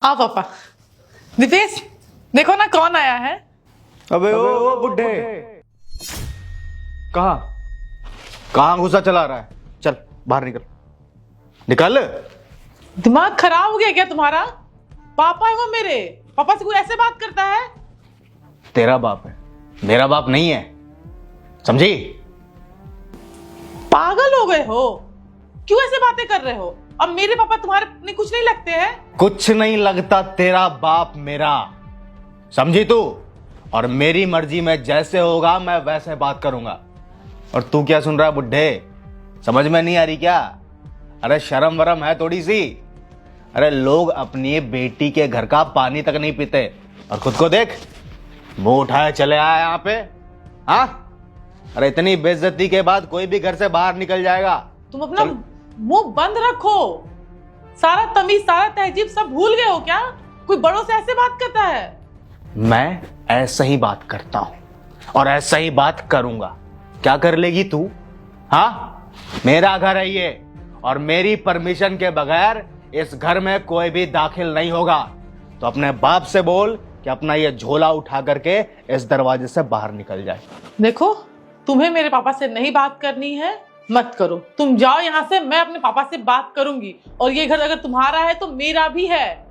आओ पापा। दीपेश देखो ना कौन आया है। अबे ओ बुड्ढे, कहाँ कहाँ घुसा चला रहा है? चल बाहर निकल निकल। दिमाग खराब हो गया क्या तुम्हारा? पापा है वो मेरे। पापा से कोई ऐसे बात करता है? तेरा बाप है, मेरा बाप नहीं है, समझी? पागल हो गए हो? क्यों ऐसे बातें कर रहे हो? अब मेरे पापा तुम्हारे अपने कुछ नहीं लगते हैं? कुछ नहीं लगता तेरा बाप मेरा, समझी तू? और मेरी मर्जी में जैसे होगा मैं वैसे बात करूंगा। और तू क्या सुन रहा है बुड्ढे? समझ में नहीं आ रही क्या? अरे शर्म वरम है थोड़ी सी? अरे लोग अपनी बेटी के घर का पानी तक नहीं पीते और खुद को देख, मुंह उठाए चले आया यहाँ पे। हाँ, अरे इतनी बेइज्जती के बाद कोई भी घर से बाहर निकल जाएगा। तुम अपना मुंह बंद रखो। सारा तमीज सारा तहजीब सब भूल गए हो क्या? कोई बड़ों से ऐसे बात करता है? मैं ऐसा ही बात करता हूं और ऐसा ही बात करूंगा। क्या कर लेगी तू? हाँ, मेरा घर है ये और मेरी परमिशन के बगैर इस घर में कोई भी दाखिल नहीं होगा। तो अपने बाप से बोल कि अपना ये झोला उठा करके इस दरवाजे से बाहर निकल जाए। देखो, तुम्हें मेरे पापा से नहीं बात करनी है, मत करो। तुम जाओ यहाँ से, मैं अपने पापा से बात करूंगी। और ये घर अगर तुम्हारा है तो मेरा भी है।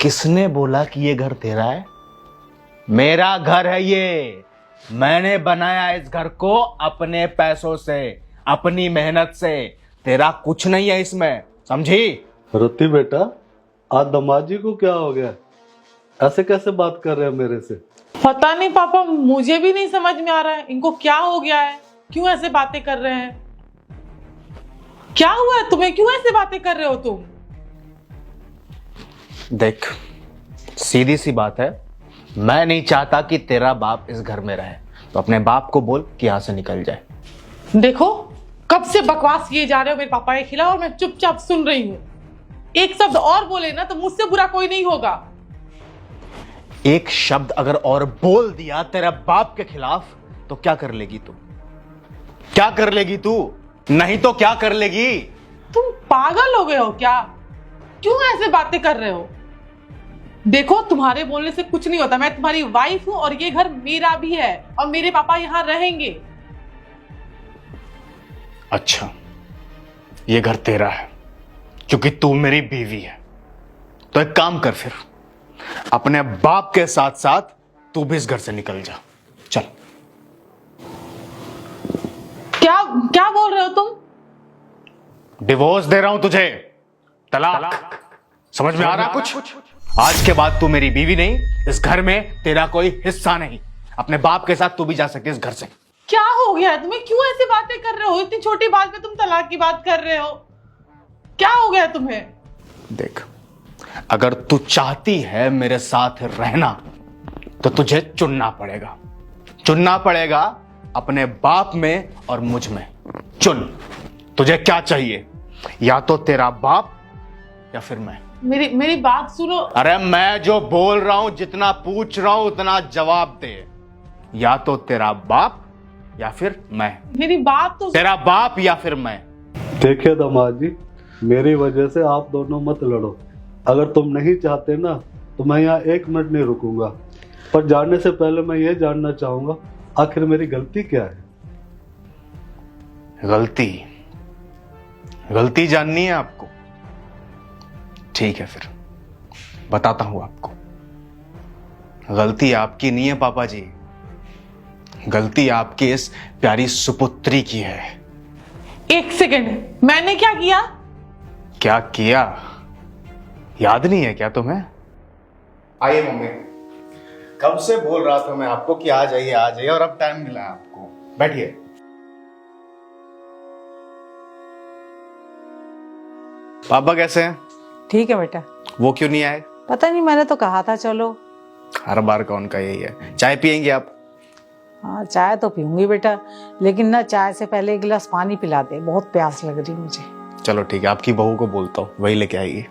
किसने बोला कि ये घर तेरा है? मेरा घर है ये। मैंने बनाया इस घर को अपने पैसों से, अपनी मेहनत से। तेरा कुछ नहीं है इसमें, समझी? रुति बेटा, आज दमाजी को क्या हो गया? ऐसे कैसे बात कर रहे हैं मेरे से? पता नहीं पापा, मुझे भी नहीं समझ में आ रहा है इनको क्या हो गया है, क्यों ऐसे बातें कर रहे हैं। क्या हुआ है तुम्हें? क्यों ऐसे बातें कर रहे हो तुम? देख, सीधी सी बात है, मैं नहीं चाहता कि तेरा बाप इस घर में रहे। तो अपने बाप को बोल कि यहां से निकल जाए। देखो, कब से बकवास किए जा रहे हो मेरे पापा के खिलाफ और मैं चुपचाप सुन रही हूँ। एक शब्द और बोले ना तो मुझसे बुरा कोई नहीं होगा। एक शब्द अगर और बोल दिया तेरा बाप के खिलाफ तो क्या कर लेगी तू? क्या कर लेगी तू? नहीं तो क्या कर लेगी? तुम पागल हो गए हो क्या? क्यों ऐसे बातें कर रहे हो? देखो, तुम्हारे बोलने से कुछ नहीं होता। मैं तुम्हारी वाइफ हूं और ये घर मेरा भी है और मेरे पापा यहां रहेंगे। अच्छा, ये घर तेरा है क्योंकि तू मेरी बीवी है। तो एक काम कर, फिर अपने बाप के साथ साथ तू भी इस घर से निकल जा। चल। क्या क्या बोल रहे हो तुम? डिवोर्स दे रहा हूं तुझे, तलाक। समझ में आ रहा कुछ? आज के बाद तू मेरी बीवी नहीं, इस घर में तेरा कोई हिस्सा नहीं। अपने बाप के साथ तू भी जा सकती है इस घर से। क्या हो गया है तुम्हें? क्यों ऐसी बातें कर रहे हो? इतनी छोटी बात पे तुम तलाक की बात कर रहे हो। क्या हो गया तुम्हें? देख, अगर तू चाहती है मेरे साथ रहना तो तुझे चुनना पड़ेगा। चुनना पड़ेगा अपने बाप में और मुझ में। चुन, तुझे क्या चाहिए? या तो तेरा बाप या फिर मैं। मेरी बात सुनो। अरे मैं जो बोल रहा हूं, जितना पूछ रहा हूं उतना जवाब दे। या तो तेरा बाप या फिर मैं। मेरी बात तो तेरा बाप या फिर मैं। देखिए दमाजी, मेरी वजह से आप दोनों मत लड़ो। अगर तुम नहीं चाहते ना तो मैं यहाँ 1 मिनट नहीं रुकूंगा। पर जाने से पहले मैं ये जानना चाहूंगा, आखिर मेरी गलती क्या है? गलती जाननी है आपको? ठीक है, फिर बताता हूं आपको। गलती आपकी नहीं है पापा जी, गलती आपकी इस प्यारी सुपुत्री की है। 1 सेकंड, मैंने क्या किया? क्या किया याद नहीं है क्या तुम्हें? आइए मम्मी, कब से बोल रहा था मैं आपको कि आ जाइए आ जाइए, और अब टाइम मिला है आपको। बैठिए। पापा कैसे हैं? ठीक है बेटा। वो क्यों नहीं आए? पता नहीं, मैंने तो कहा था चलो। हर बार का उनका यही है। चाय पियेंगे आप? हाँ, चाय तो पीऊंगी बेटा, लेकिन ना चाय से पहले 1 गिलास पानी पिला दे, बहुत प्यास लग रही मुझे। चलो ठीक है, आपकी बहू को बोलता हूँ, वही लेके आएगी।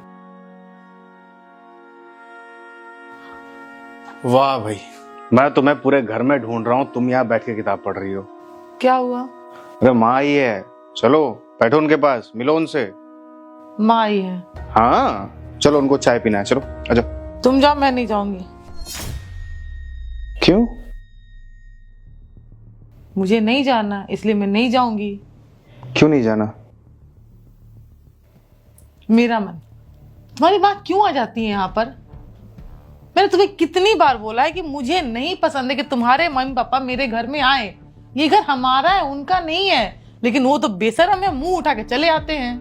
वाह भाई, मैं तुम्हें पूरे घर में ढूंढ रहा हूँ, तुम यहाँ बैठ के किताब पढ़ रही हो। क्या हुआ? अरे माँ ही है, चलो बैठो उनके पास, मिलो उनसे। माँ ही है? हाँ चलो उनको चाय पीना है, चलो आ जाओ। तुम जाओ, मैं नहीं जाऊंगी। क्यों? मुझे नहीं जाना, इसलिए मैं नहीं जाऊंगी। क्यों नहीं जाना? मेरा मन। तुम्हारी बात क्यों आ जाती है यहाँ पर? मैंने तुम्हें कितनी बार बोला है कि मुझे नहीं पसंद है कि तुम्हारे मम्मी पापा मेरे घर में आए। ये घर हमारा है, उनका नहीं है। लेकिन वो तो बेशर्म है, मुंह उठा के चले आते हैं।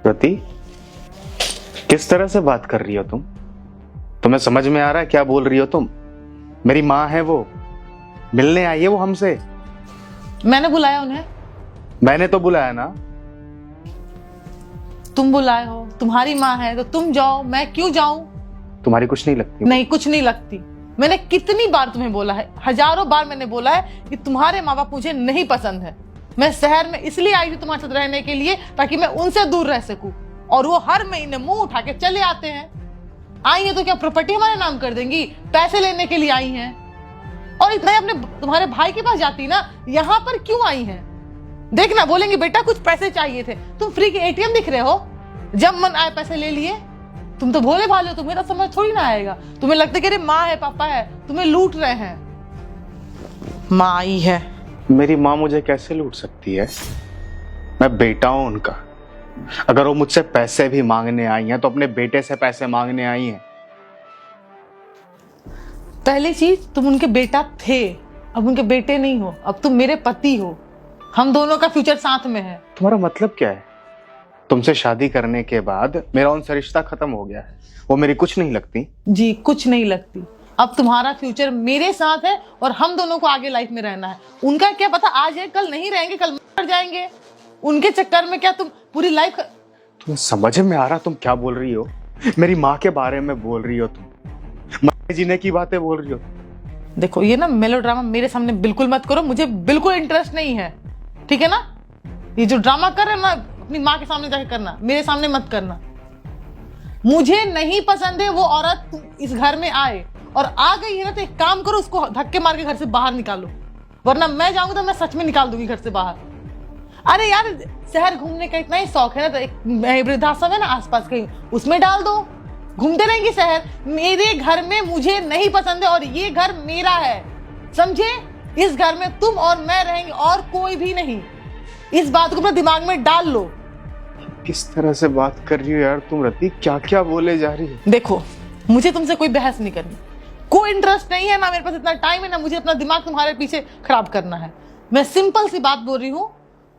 प्रति, किस तरह से बात कर रही हो तुम? तुम्हें समझ में आ रहा है क्या बोल रही हो तुम? मेरी माँ है वो, मिलने आई है वो हमसे। मैंने बुलाया उन्हें? मैंने तो बुलाया ना। तुम बुलाए हो, तुम्हारी माँ है तो तुम जाओ, मैं क्यों जाऊं? तुम्हारी कुछ नहीं लगती? नहीं, कुछ नहीं लगती। मैंने कितनी बार तुम्हें बोला है, हजारों बार मैंने बोला है कि तुम्हारे माँ बाप मुझे नहीं पसंद है। मैं शहर में इसलिए आई थी तुम्हारे साथ रहने के लिए ताकि मैं उनसे दूर रह सकूं, और वो हर महीने मुंह उठा के चले आते हैं। आई है तो क्या प्रॉपर्टी हमारे नाम कर देंगी? पैसे लेने के लिए आई हैं। और इतना ही अपने तुम्हारे भाई के पास जाती ना, यहाँ पर क्यों आई हैं? देखना, बोलेंगे बेटा कुछ पैसे चाहिए थे। तुम फ्री के एटीएम दिख रहे हो, जब मन आए पैसे ले लिए। तुम तो भोले भाले हो, तुम्हें तो समझ थोड़ी ना आएगा। तुम्हें लगता है कि अरे माँ है पापा है, तुम्हें लूट रहे हैं। माँ आई है। मेरी माँ मुझे कैसे लूट सकती है? मैं बेटा हूं उनका। अगर वो मुझसे पैसे भी मांगने आई हैं तो अपने बेटे से पैसे मांगने आई हैं। पहली चीज, तुम उनके बेटा थे, अब उनके बेटे नहीं हो, अब तुम मेरे पति हो। हम दोनों का फ्यूचर साथ में है। तुम्हारा मतलब क्या है? तुमसे शादी करने के बाद मेरा उनसे रिश्ता खत्म हो गया है, वो मेरी कुछ नहीं लगती? जी, कुछ नहीं लगती। अब तुम्हारा फ्यूचर मेरे साथ है और हम दोनों को आगे लाइफ में रहना है। उनका क्या पता, आज है कल नहीं रहेंगे, कल मर जाएंगे। उनके चक्कर में क्या तुम पूरी लाइफ तुम्हें समझ में आ रहा तुम क्या बोल रही हो? मेरी माँ के बारे में बोल रही हो तुम, मरने जीने की बातें बोल रही हो। देखो, ये ना मेलोड्रामा मेरे सामने बिल्कुल मत करो, मुझे बिल्कुल इंटरेस्ट नहीं है, ठीक है ना? ये जो ड्रामा कर रहे हो ना, अपनी माँ के सामने जाके करना, मेरे सामने मत करना। मुझे नहीं पसंद है वो औरत इस घर में आए, और आ गई है ना तो एक काम करो, उसको धक्के मार के घर से बाहर निकालो, वरना मैं जाऊंगी तो मैं सच में निकाल दूंगी घर से बाहर। अरे यार, शहर घूमने का इतना ही शौक है ना, तो एक वृद्धाश्रम है ना आसपास कहीं, उसमें डाल दो, घूमते रहेंगे शहर। मेरे घर में मुझे नहीं पसंद है और ये घर मेरा है, समझे? इस घर में तुम और मैं रहेंगे और कोई भी नहीं। इस बात को अपने दिमाग में डाल लो। किस तरह से बात कर रही हो यार तुम रति? क्या क्या बोले जा रही हो? देखो, मुझे तुमसे कोई बहस नहीं करनी, कोई इंटरेस्ट नहीं है, ना मेरे पास इतना टाइम है, ना मुझे अपना दिमाग तुम्हारे पीछे खराब करना है। मैं सिंपल सी बात बोल रही हूँ,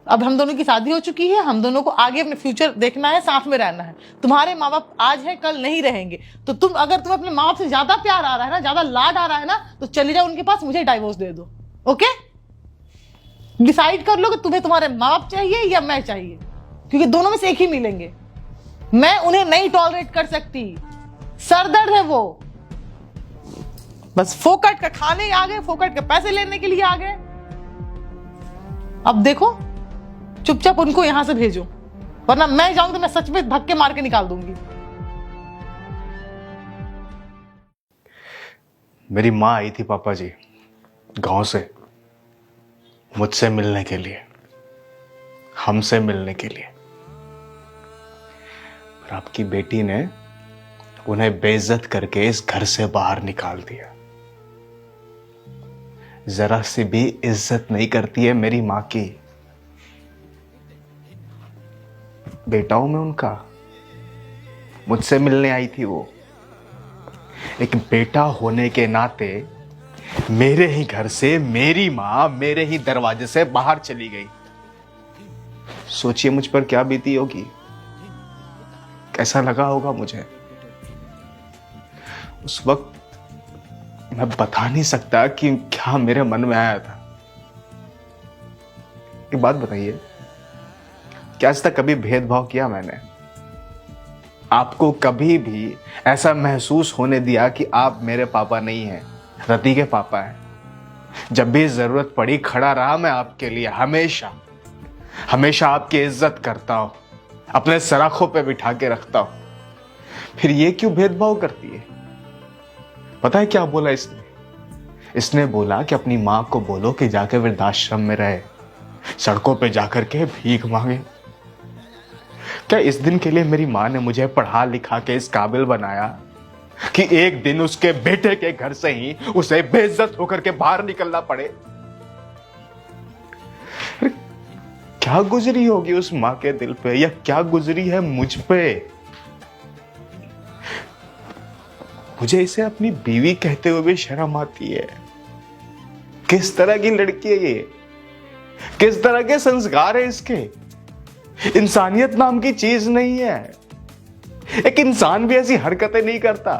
अब हम दोनों की शादी हो चुकी है, हम दोनों को आगे अपने फ्यूचर देखना है, साथ में रहना है। तुम्हारे माँ बाप आज है कल नहीं रहेंगे, तो अगर तुम अपने माँ बाप से ज्यादा प्यार आ रहा है ना, ज्यादा लाड आ रहा है ना, तो चले जाओ उनके पास, मुझे डाइवोर्स दे दो। ओके, डिसाइड कर लो कि तुम्हें तुम्हारे माँ बाप चाहिए या मैं चाहिए, क्योंकि दोनों में से एक ही मिलेंगे। मैं उन्हें नहीं टॉलरेट कर सकती, सरदर्द है वो। बस फोकट का खाने आ गए, फोकट के पैसे लेने के लिए आ गए। अब देखो, चुपचाप उनको यहां से भेजो, वरना मैं जाऊंगी तो मैं सच में धक्के मार के निकाल दूंगी। मेरी माँ आई थी पापा जी गांव से, मुझसे मिलने के लिए, हमसे मिलने के लिए। पर आपकी बेटी ने उन्हें बेइज्जत करके इस घर से बाहर निकाल दिया। जरा सी भी इज्जत नहीं करती है मेरी माँ की। बेटा हूं मैं उनका, मुझसे मिलने आई थी वो। एक बेटा होने के नाते मेरे ही घर से मेरी माँ मेरे ही दरवाजे से बाहर चली गई। सोचिए मुझ पर क्या बीती होगी, कैसा लगा होगा मुझे। उस वक्त मैं बता नहीं सकता कि क्या मेरे मन में आया था। एक बात बताइए, क्या आज तक कभी भेदभाव किया मैंने? आपको कभी भी ऐसा महसूस होने दिया कि आप मेरे पापा नहीं हैं, रति के पापा हैं? जब भी जरूरत पड़ी खड़ा रहा मैं आपके लिए, हमेशा हमेशा आपकी इज्जत करता हूं, अपने सराखों पे बिठा के रखता हूं। फिर ये क्यों भेदभाव करती है? पता है क्या बोला इसने? इसने बोला कि अपनी माँ को बोलो कि जाके वृद्धाश्रम में रहे, सड़कों पे जाकर के भीख मांगे। क्या इस दिन के लिए मेरी माँ ने मुझे पढ़ा लिखा के इस काबिल बनाया कि एक दिन उसके बेटे के घर से ही उसे बेइज्जत होकर के बाहर निकलना पड़े? अरे क्या गुजरी होगी उस माँ के दिल पे, या क्या गुजरी है मुझ पे? मुझे इसे अपनी बीवी कहते हुए भी शर्म आती है। किस तरह की लड़की है ये? किस तरह के संस्कार है इसके? इंसानियत नाम की चीज नहीं है। एक इंसान भी ऐसी हरकतें नहीं करता,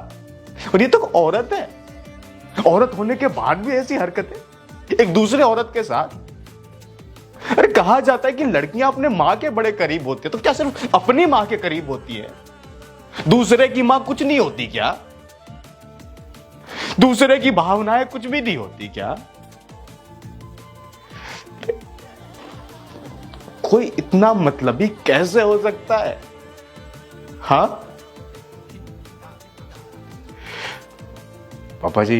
और ये तो औरत है। औरत होने के बाद भी ऐसी हरकतें एक दूसरे औरत के साथ। अरे कहा जाता है कि लड़कियां अपने मां के बड़े करीब होती है, तो क्या सिर्फ अपनी मां के करीब होती है? दूसरे की मां कुछ नहीं होती क्या? दूसरे की भावनाएं कुछ भी नहीं होती क्या? कोई इतना मतलबी कैसे हो सकता है? हाँ पापा जी,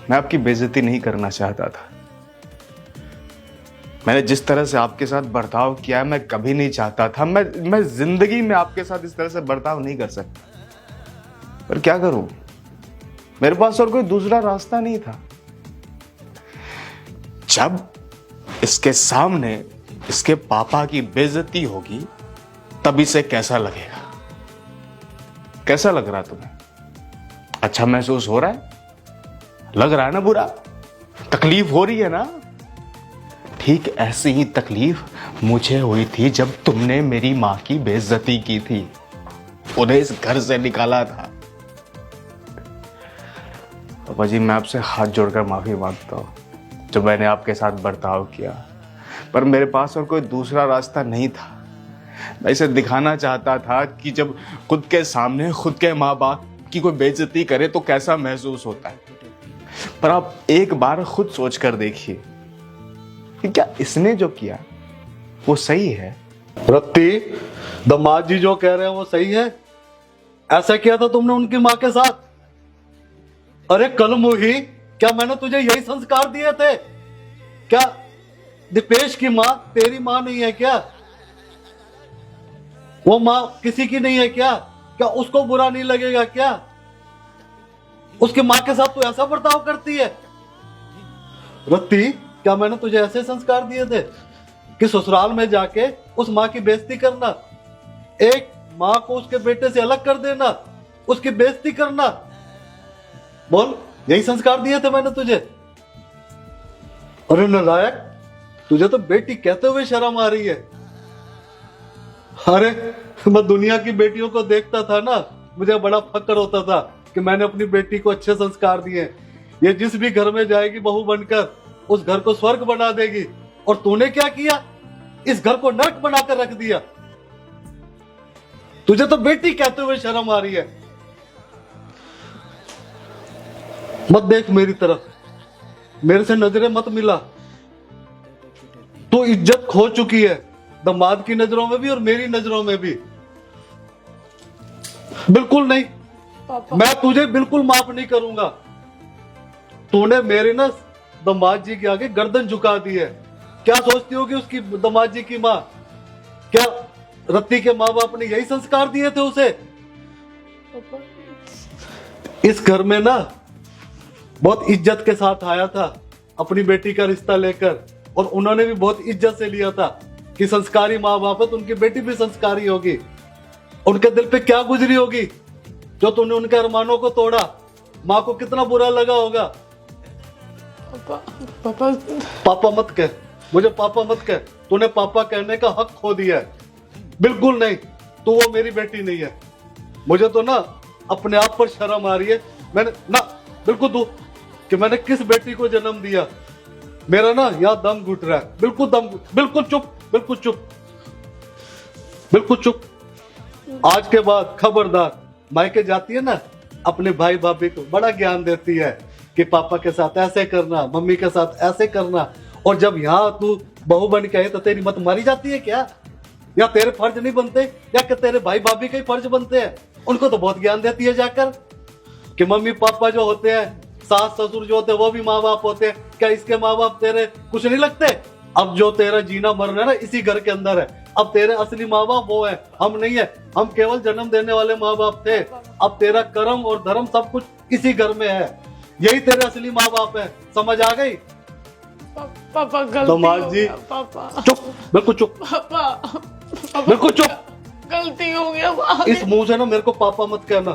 मैं आपकी बेइज्जती नहीं करना चाहता था। मैंने जिस तरह से आपके साथ बर्ताव किया मैं कभी नहीं चाहता था। मैं जिंदगी में आपके साथ इस तरह से बर्ताव नहीं कर सकता, पर क्या करूं, मेरे पास और कोई दूसरा रास्ता नहीं था। जब इसके सामने इसके पापा की बेइज्जती होगी तब इसे कैसा लगेगा? कैसा लग रहा तुम्हें? अच्छा महसूस हो रहा है? लग रहा है ना बुरा? तकलीफ हो रही है ना? ठीक ऐसी ही तकलीफ मुझे हुई थी जब तुमने मेरी मां की बेइज्जती की थी, उन्हें इस घर से निकाला था। पापा जी, मैं आपसे हाथ जोड़कर माफी मांगता हूं जो मैंने आपके साथ बर्ताव किया, पर मेरे पास और कोई दूसरा रास्ता नहीं था। मैं इसे दिखाना चाहता था कि जब खुद के सामने खुद के माँ बाप की कोई बेइज्जती करे तो कैसा महसूस होता है। पर आप एक बार खुद सोच कर देखिए कि क्या इसने जो किया वो सही है? रत्ती, दामाद जी जो कह रहे हैं वो सही है? ऐसा किया था तुमने उनकी माँ के साथ? अरे कल मुही, क्या मैंने तुझे यही संस्कार दिए थे? क्या दीपेश की माँ तेरी माँ नहीं है क्या? वो माँ किसी की नहीं है क्या? क्या उसको बुरा नहीं लगेगा क्या? उसकी माँ के साथ तू ऐसा बर्ताव करती है? रत्ती, क्या मैंने तुझे ऐसे संस्कार दिए थे कि ससुराल में जाके उस माँ की बेइज्जती करना, एक माँ को उसके बेटे से अलग कर देना, उसकी बेइज्जती करना? बोल, यही संस्कार दिए थे मैंने तुझे? अरे नालायक, तुझे तो बेटी कहते हुए शर्म आ रही है। अरे मैं दुनिया की बेटियों को देखता था ना, मुझे बड़ा फक्र होता था कि मैंने अपनी बेटी को अच्छे संस्कार दिए। ये जिस भी घर में जाएगी बहू बनकर उस घर को स्वर्ग बना देगी, और तूने क्या किया? इस घर को नरक बनाकर रख दिया। तुझे तो बेटी कहते हुए शर्म आ रही है। मत देख मेरी तरफ, मेरे से नजरें मत मिला। तू इज्जत खो चुकी है, दामाद की नजरों में भी और मेरी नजरों में भी। बिल्कुल नहीं, मैं तुझे बिल्कुल माफ नहीं करूंगा। तूने मेरे ना दामाद जी के आगे गर्दन झुका दी है। क्या सोचती होगी उसकी दामाद जी की माँ? क्या रत्ती के माँ बाप ने यही संस्कार दिए थे उसे? इस घर में ना बहुत इज्जत के साथ आया था अपनी बेटी का रिश्ता लेकर, और उन्होंने भी बहुत इज्जत से लिया था कि संस्कारी माँ बाप है तो उनकी बेटी भी संस्कारी होगी। उनके दिल पे क्या गुजरी होगी जो तूने उनके अरमानों को तोड़ा? माँ को कितना बुरा लगा होगा। पापा पापा मत कह, मुझे पापा मत कह। तूने पापा कहने का हक खो दिया है। बिल्कुल नहीं, तू वो मेरी बेटी नहीं है। मुझे तो ना अपने आप पर शर्म आ रही है। मैंने ना बिल्कुल तू कि मैंने किस बेटी को जन्म दिया। मेरा ना यहाँ दम घुट रहा है। बिल्कुल चुप, बिल्कुल चुप, बिल्कुल चुप। आज के बाद खबरदार, मायके जाती है ना अपने भाई भाभी को बड़ा ज्ञान देती है कि पापा के साथ ऐसे करना, मम्मी के साथ ऐसे करना, और जब यहाँ तू बहू बन के आई तो तेरी मत मारी जाती है क्या? या तेरे फर्ज नहीं बनते? या कि तेरे भाई भाभी के फर्ज बनते हैं? उनको तो बहुत ज्ञान देती है जाकर कि मम्मी पापा जो होते हैं, सास ससुर जो होते हैं, वो भी माँ बाप होते हैं। क्या इसके माँ बाप तेरे कुछ नहीं लगते? अब जो तेरा जीना मरना है ना इसी घर के अंदर है, अब तेरे असली माँ बाप वो है, हम नहीं है। हम केवल जन्म देने वाले माँ बाप थे। अब तेरा कर्म और धर्म सब कुछ इसी घर में है। यही तेरे असली माँ बाप है, समझ आ गई? पापा गलती दामाद हो जी, गया, पापा चुप, बिल्कुल चुप, पापा बिल्कुल चुप। गलती हो गया पापा। इस मुंह से ना मेरे को पापा मत कहना।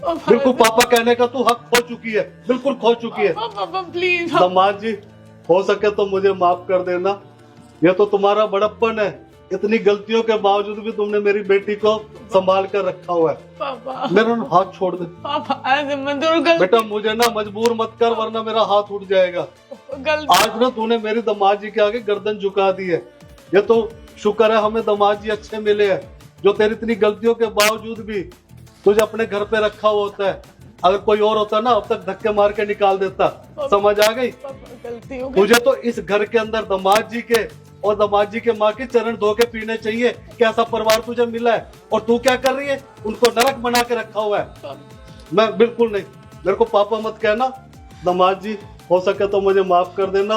बिल्कुल पापा कहने का तू हक खो चुकी है, बिल्कुल खो चुकी है। पापा प्लीज। दामाद जी, हो सके तो मुझे माफ कर देना। ये तो तुम्हारा बड़प्पन है, इतनी गलतियों के बावजूद भी तुमने मेरी बेटी को संभाल कर रखा हुआ है। पापा मेरा ना हाथ छोड़ दे पापा, ऐसे मत करो, गलती बेटा, मुझे ना मजबूर मत कर वरना मेरा हाथ उठ जाएगा। गलती। आज ना तूने मेरी दामाद जी के आगे गर्दन झुका दी है। ये तो शुक्र है हमें दामाद जी अच्छे मिले हैं, जो तेरी इतनी गलतियों के बावजूद भी तुझे अपने घर पे रखा हुआ होता है। अगर कोई और होता ना अब तक धक्के मार के निकाल देता। समझ आ गई? पापा गलती हो गई। तुझे तो इस घर के अंदर दामाद जी के और दामाद जी के माँ के चरण धो के पीने चाहिए। कैसा परिवार तुझे मिला है, और तू क्या कर रही है? उनको नरक बना के रखा हुआ है। मैं बिल्कुल नहीं, मेरे को पापा मत कहना। दामाद जी, हो सके तो मुझे माफ कर देना,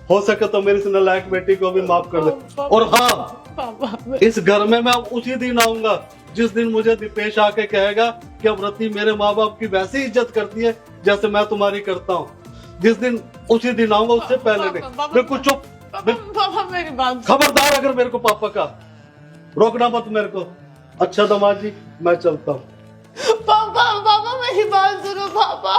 हो सके तो मेरी इस नालायक बेटी को भी माफ कर दे। और हाँ, पापा इस घर में मैं उसी दिन आऊंगा जिस दिन मुझे दीपेश आके कहेगा कि अब रति मेरे माँ बाप की वैसी इज्जत करती है जैसे मैं तुम्हारी करता हूँ। जिस दिन, उसी दिन आऊंगा, उससे पहले नहीं। बिल्कुल चुप। पापा मेरी बात। खबरदार अगर मेरे को पापा का रोकना मत मेरे को। अच्छा दामाद जी, मैं चलता हूँ। पापा मेरी बात सुनो पापा।